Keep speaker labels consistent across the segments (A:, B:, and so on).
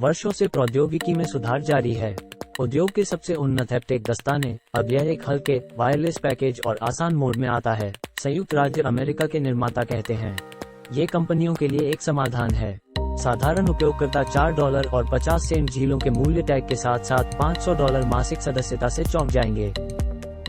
A: वर्षों से प्रौद्योगिकी में सुधार जारी है। उद्योग के सबसे उन्नत हैप्टिक दस्ताने अब यह एक हल्के वायरलेस पैकेज और आसान मोड में आता है, संयुक्त राज्य अमेरिका के निर्माता कहते हैं। ये कंपनियों के लिए एक समाधान है। साधारण उपयोगकर्ता $4 और 50 सेंट झीलों के मूल्य टैग के साथ साथ $500 मासिक सदस्यता से चौंक जाएंगे।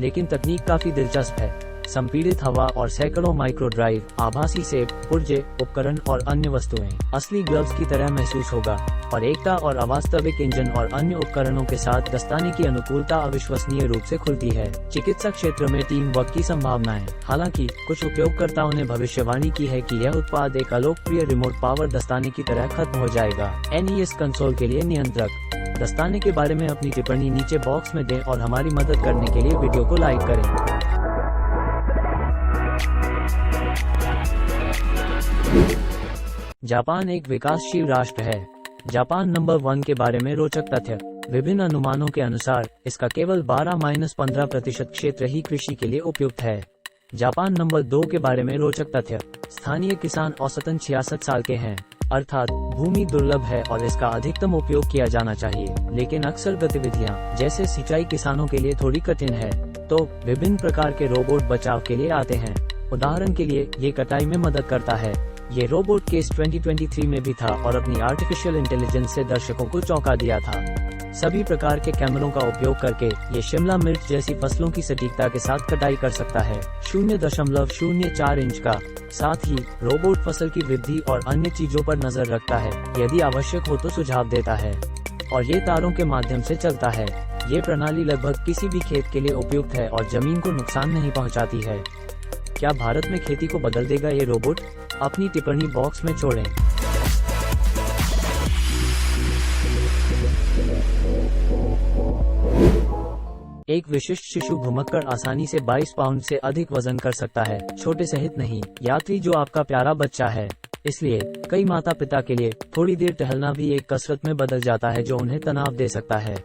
A: लेकिन तकनीक काफी दिलचस्प है। संपीड़ित हवा और सैकड़ों माइक्रो ड्राइव, आभासी सेब, पुर्जे, उपकरण और अन्य वस्तुएं असली ग्लव्स की तरह महसूस होगा और एकता और अवास्तविक इंजन और अन्य उपकरणों के साथ दस्ताने की अनुकूलता अविश्वसनीय रूप से खुलती है। चिकित्सा क्षेत्र में टीम वर्क की संभावनाएं। हालांकि कुछ उपयोगकर्ताओं ने भविष्यवाणी की है कि यह उत्पाद एक अलोकप्रिय रिमोट पावर दस्ताने की तरह खत्म हो जाएगा। NES कंसोल के लिए नियंत्रक। दस्ताने के बारे में अपनी टिप्पणी नीचे बॉक्स में दें और हमारी मदद करने के लिए वीडियो को लाइक करें। जापान एक विकासशील राष्ट्र है। जापान नंबर 1 के बारे में रोचक तथ्य। विभिन्न अनुमानों के अनुसार इसका केवल 12-15% क्षेत्र ही कृषि के लिए उपयुक्त है। जापान नंबर 2 के बारे में रोचक तथ्य। स्थानीय किसान औसतन 66 साल के हैं, अर्थात भूमि दुर्लभ है और इसका अधिकतम उपयोग किया जाना चाहिए, लेकिन अक्सर गतिविधियां जैसे सिंचाई किसानों के लिए थोड़ी कठिन है। तो विभिन्न प्रकार के रोबोट बचाव के लिए आते हैं। उदाहरण के लिए ये कटाई में मदद करता है। ये रोबोट केस 2023 में भी था और अपनी आर्टिफिशियल इंटेलिजेंस से दर्शकों को चौंका दिया था। सभी प्रकार के कैमरों का उपयोग करके ये शिमला मिर्च जैसी फसलों की सटीकता के साथ कटाई कर सकता है। 0.04 इंच का। साथ ही रोबोट फसल की वृद्धि और अन्य चीजों पर नजर रखता है, यदि आवश्यक हो तो सुझाव देता है, और ये तारों के माध्यम से चलता है। ये प्रणाली लगभग किसी भी खेत के लिए उपयुक्त है और जमीन को नुकसान नहीं पहुंचाती है। क्या भारत में खेती को बदल देगा ये रोबोट? अपनी टिप्पणी बॉक्स में छोड़ें। एक विशिष्ट शिशु घुमक्कड़ आसानी से 22 पाउंड से अधिक वजन कर सकता है, छोटे सहित नहीं, यात्री जो आपका प्यारा बच्चा है। इसलिए कई माता पिता के लिए थोड़ी देर टहलना भी एक कसरत में बदल जाता है जो उन्हें तनाव दे सकता है।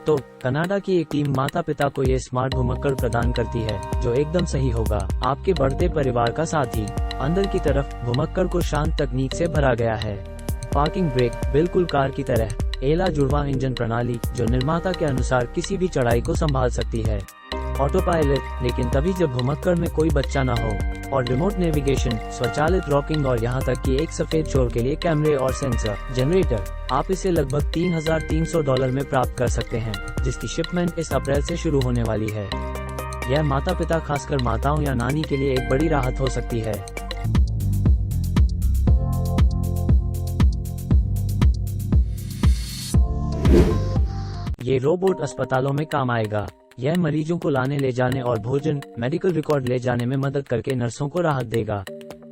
A: तो कनाडा की एक टीम माता पिता को ये स्मार्ट घुमक्कड़ प्रदान करती है जो एकदम सही होगा आपके बढ़ते परिवार का साथी। अंदर की तरफ घुमक्कड़ को शांत तकनीक से भरा गया है। पार्किंग ब्रेक बिल्कुल कार की तरह। एला जुड़वा इंजन प्रणाली जो निर्माता के अनुसार किसी भी चढ़ाई को संभाल सकती है। ऑटो पायलट, लेकिन तभी जब घुमक्कड़ में कोई बच्चा न हो। और रिमोट नेविगेशन, स्वचालित रॉकिंग और यहाँ तक कि एक सफेद चोर के लिए कैमरे और सेंसर जनरेटर। आप इसे लगभग $3,300 में प्राप्त कर सकते हैं, जिसकी शिपमेंट इस अप्रैल से शुरू होने वाली है। यह माता पिता, खासकर माताओं या नानी के लिए एक बड़ी राहत हो सकती है। ये रोबोट अस्पतालों में काम आएगा। यह मरीजों को लाने ले जाने और भोजन, मेडिकल रिकॉर्ड ले जाने में मदद करके नर्सों को राहत देगा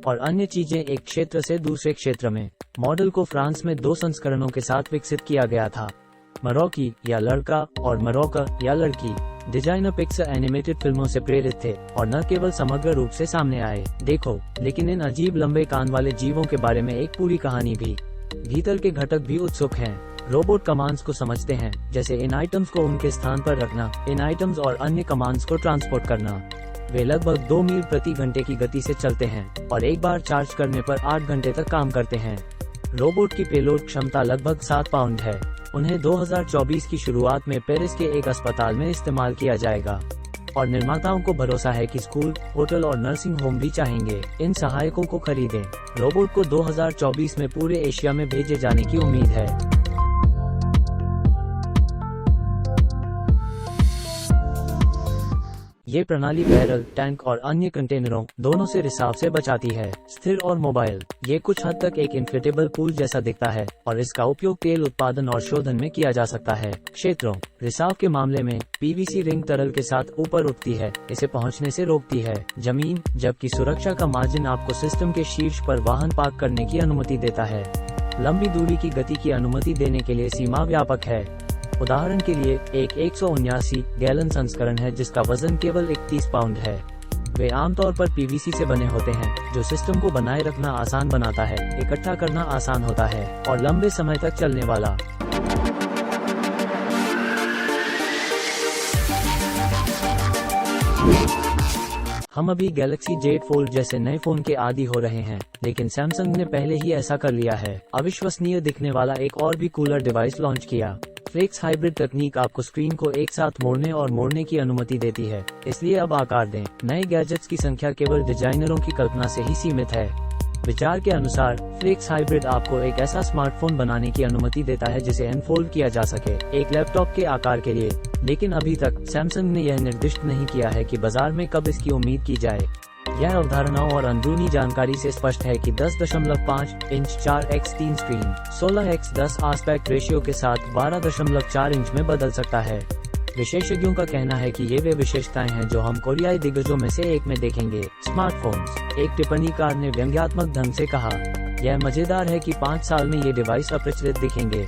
A: और अन्य चीजें एक क्षेत्र से दूसरे क्षेत्र में। मॉडल को फ्रांस में 2 संस्करणों के साथ विकसित किया गया था, मरोक्की या लड़का और मरोक्का या लड़की। डिजाइनर पिक्सर एनिमेटेड फिल्मों से प्रेरित थे और न केवल समग्र रूप से सामने आए देखो, लेकिन इन अजीब लंबे कान वाले जीवों के बारे में एक पूरी कहानी भी। भीतर के घटक भी उत्सुक हैं। रोबोट कमांड्स को समझते हैं, जैसे इन आइटम्स को उनके स्थान पर रखना, इन आइटम्स और अन्य कमांड्स को ट्रांसपोर्ट करना। वे लगभग 2 मील प्रति घंटे की गति से चलते हैं और एक बार चार्ज करने पर 8 घंटे तक काम करते हैं। रोबोट की पेलोड क्षमता लगभग 7 पाउंड है। उन्हें 2024 की शुरुआत में पेरिस के एक अस्पताल में इस्तेमाल किया जाएगा और निर्माताओं को भरोसा है कि स्कूल, होटल और नर्सिंग होम भी चाहेंगे इन सहायकों को खरीदें। रोबोट को 2024 में पूरे एशिया में भेजे जाने की उम्मीद है। ये प्रणाली बैरल, टैंक और अन्य कंटेनरों दोनों से रिसाव से बचाती है। स्थिर और मोबाइल, ये कुछ हद तक एक इन्फ्लेटेबल पूल जैसा दिखता है और इसका उपयोग तेल उत्पादन और शोधन में किया जा सकता है। क्षेत्रों, रिसाव के मामले में PVC रिंग तरल के साथ ऊपर उठती है, इसे पहुंचने से रोकती है। जमीन, जबकि सुरक्षा का मार्जिन आपको सिस्टम के शीर्ष पर वाहन पार्क करने की अनुमति देता है। लंबी दूरी की गति की अनुमति देने के लिए सीमा व्यापक है। उदाहरण के लिए एक 179 गैलन संस्करण है जिसका वजन केवल 31 पाउंड है। वे आमतौर पर PVC से बने होते हैं जो सिस्टम को बनाए रखना आसान बनाता है, इकट्ठा करना आसान होता है और लंबे समय तक चलने वाला। हम अभी गैलेक्सी जेड फोल्ड जैसे नए फोन के आदी हो रहे हैं, लेकिन सैमसंग ने पहले ही ऐसा कर लिया है। अविश्वसनीय दिखने वाला एक और भी कूलर डिवाइस लॉन्च किया। फ्लेक्स हाइब्रिड तकनीक आपको स्क्रीन को एक साथ मोड़ने और मोड़ने की अनुमति देती है, इसलिए अब आकार दें। नए गैजेट्स की संख्या केवल डिजाइनरों की कल्पना से ही सीमित है। विचार के अनुसार फ्लेक्स हाइब्रिड आपको एक ऐसा स्मार्टफोन बनाने की अनुमति देता है जिसे अनफोल्ड किया जा सके, एक लैपटॉप के आकार के लिए। लेकिन अभी तक सैमसंग ने यह निर्दिष्ट नहीं किया है कि बाजार में कब इसकी उम्मीद की जाए। यह अवधारणाओं और अंदरूनी जानकारी से स्पष्ट है कि 10.5 inch 4x3 screen 16x10 aspect ratio के साथ 12.4 इंच में बदल सकता है। विशेषज्ञों का कहना है कि ये वे विशेषताएं हैं जो हम कोरियाई दिग्गजों में से एक में देखेंगे। स्मार्टफोन्स। एक टिप्पणीकार ने व्यंग्यात्मक ढंग से कहा, यह मजेदार है कि 5 साल में ये डिवाइस अप्रचलित दिखेंगे।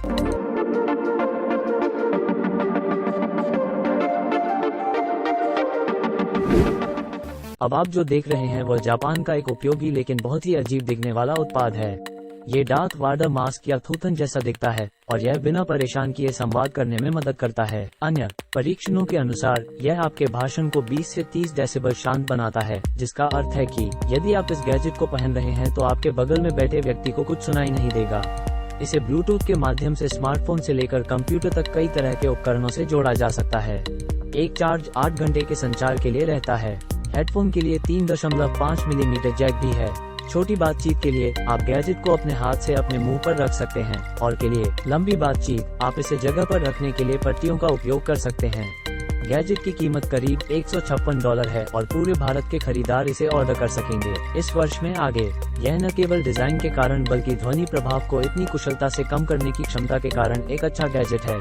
A: अब आप जो देख रहे हैं वह जापान का एक उपयोगी लेकिन बहुत ही अजीब दिखने वाला उत्पाद है। ये डार्थ वाडर मास्क या थूथन जैसा दिखता है और यह बिना परेशान किए संवाद करने में मदद करता है। अन्य परीक्षणों के अनुसार यह आपके भाषण को 20 से 30 डेसिबल शांत बनाता है, जिसका अर्थ है कि यदि आप इस गैजेट को पहन रहे हैं तो आपके बगल में बैठे व्यक्ति को कुछ सुनाई नहीं देगा। इसे ब्लूटूथ के माध्यम से स्मार्टफोन से लेकर कंप्यूटर तक कई तरह के उपकरणों से जोड़ा जा सकता है। एक चार्ज 8 घंटे के संचार के लिए रहता है। हेडफोन के लिए 3.5 मिलीमीटर जैक भी है। छोटी बातचीत के लिए आप गैजेट को अपने हाथ से अपने मुंह पर रख सकते हैं, और के लिए लंबी बातचीत आप इसे जगह पर रखने के लिए पट्टियों का उपयोग कर सकते हैं। गैजेट की कीमत करीब $156 है और पूरे भारत के खरीदार इसे ऑर्डर कर सकेंगे इस वर्ष में आगे। यह न केवल डिजाइन के कारण बल्कि ध्वनि प्रभाव को इतनी कुशलता से कम करने की क्षमता के कारण एक अच्छा गैजेट है।